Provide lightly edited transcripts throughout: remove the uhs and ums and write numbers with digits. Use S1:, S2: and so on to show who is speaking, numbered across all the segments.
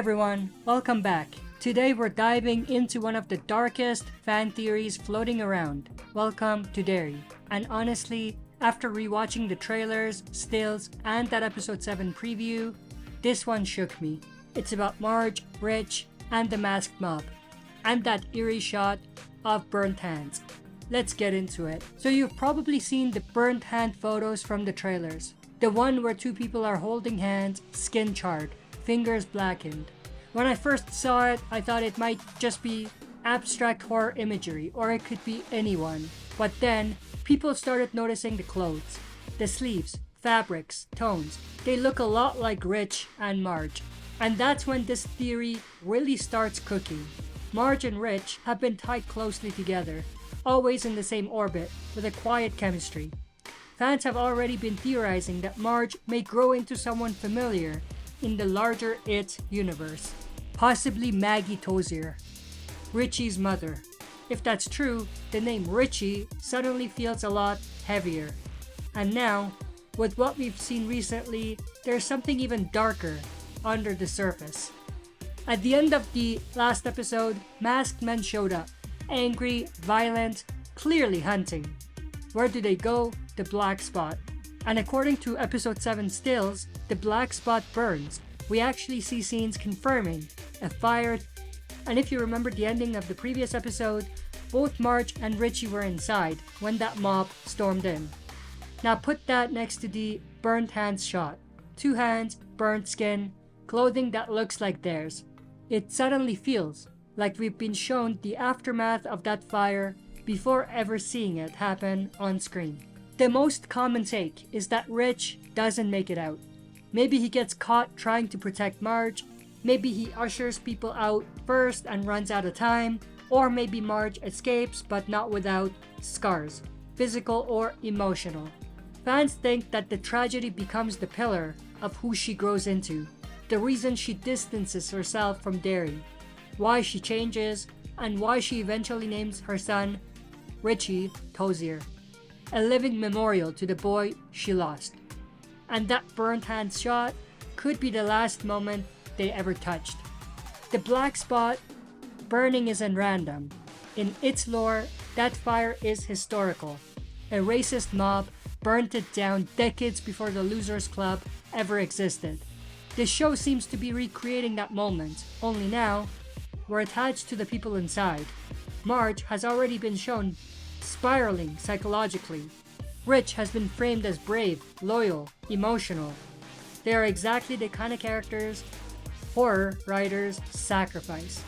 S1: everyone, welcome back. Today we're diving into one of the darkest fan theories floating around. Welcome to Derry. And honestly, after rewatching the trailers, stills, and that episode 7 preview, this one shook me. It's about Marge, Rich, and the masked mob, and that eerie shot of burnt hands. Let's get into it. So you've probably seen the burnt hand photos from the trailers. The one where two people are holding hands, skin charred, fingers blackened. When I first saw it, I thought it might just be abstract horror imagery, or it could be anyone. But then, people started noticing the clothes, the sleeves, fabrics, tones. They look a lot like Rich and Marge. And that's when this theory really starts cooking. Marge and Rich have been tied closely together, always in the same orbit, with a quiet chemistry. Fans have already been theorizing that Marge may grow into someone familiar in the larger It universe, possibly Maggie Tozier, Richie's mother. If that's true, the name Richie suddenly feels a lot heavier. And now, with what we've seen recently, there's something even darker under the surface. At the end of the last episode, masked men showed up, angry, violent, clearly hunting. Where do they go? The black spot. And according to episode 7 stills, the black spot burns. We actually see scenes confirming a fire. And if you remember the ending of the previous episode, both Marge and Richie were inside when that mob stormed in. Now put that next to the burnt hands shot. Two hands, burnt skin, clothing that looks like theirs. It suddenly feels like we've been shown the aftermath of that fire before ever seeing it happen on screen. The most common take is that Rich doesn't make it out. Maybe he gets caught trying to protect Marge, maybe he ushers people out first and runs out of time, or maybe Marge escapes but not without scars, physical or emotional. Fans think that the tragedy becomes the pillar of who she grows into, the reason she distances herself from Derry, why she changes, and why she eventually names her son Richie Tozier, a living memorial to the boy she lost. And that burnt hand shot could be the last moment they ever touched. The black spot burning isn't random. In its lore, that fire is historical. A racist mob burnt it down decades before the Losers Club ever existed. This show seems to be recreating that moment, only now, we're attached to the people inside. Marge has already been shown spiraling psychologically. Rich has been framed as brave, loyal, emotional. They are exactly the kind of characters horror writers sacrifice.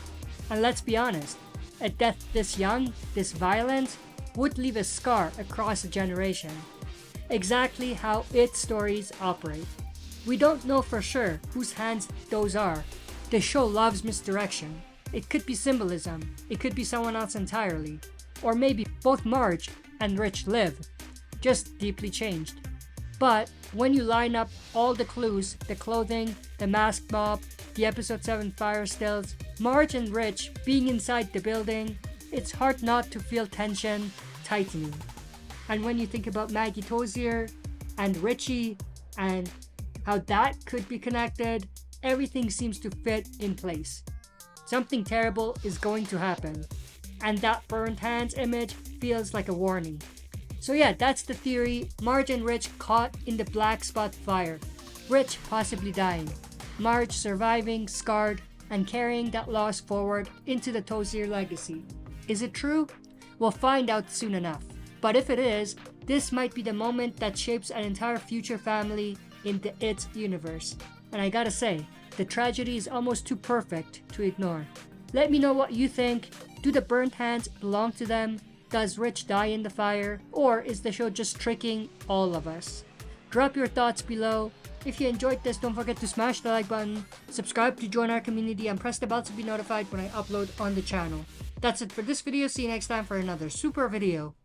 S1: And let's be honest, a death this young, this violent, would leave a scar across a generation. Exactly how It stories operate. We don't know for sure whose hands those are. The show loves misdirection. It could be symbolism, it could be someone else entirely. Or maybe both Marge and Rich live, just deeply changed. But when you line up all the clues, the clothing, the masked mob, the episode 7 fire stills, Marge and Rich being inside the building, it's hard not to feel tension tightening. And when you think about Maggie Tozier and Richie and how that could be connected, everything seems to fit in place. Something terrible is going to happen. And that burnt hands image feels like a warning. So yeah, that's the theory. Marge and Rich caught in the black spot fire. Rich possibly dying. Marge surviving, scarred, and carrying that loss forward into the Tozier legacy. Is it true? We'll find out soon enough. But if it is, this might be the moment that shapes an entire future family in the It universe. And I gotta say, the tragedy is almost too perfect to ignore. Let me know what you think. Do the burnt hands belong to them? Does Rich die in the fire? Or is the show just tricking all of us? Drop your thoughts below. If you enjoyed this, don't forget to smash the like button, subscribe to join our community, and press the bell to be notified when I upload on the channel. That's it for this video. See you next time for another super video.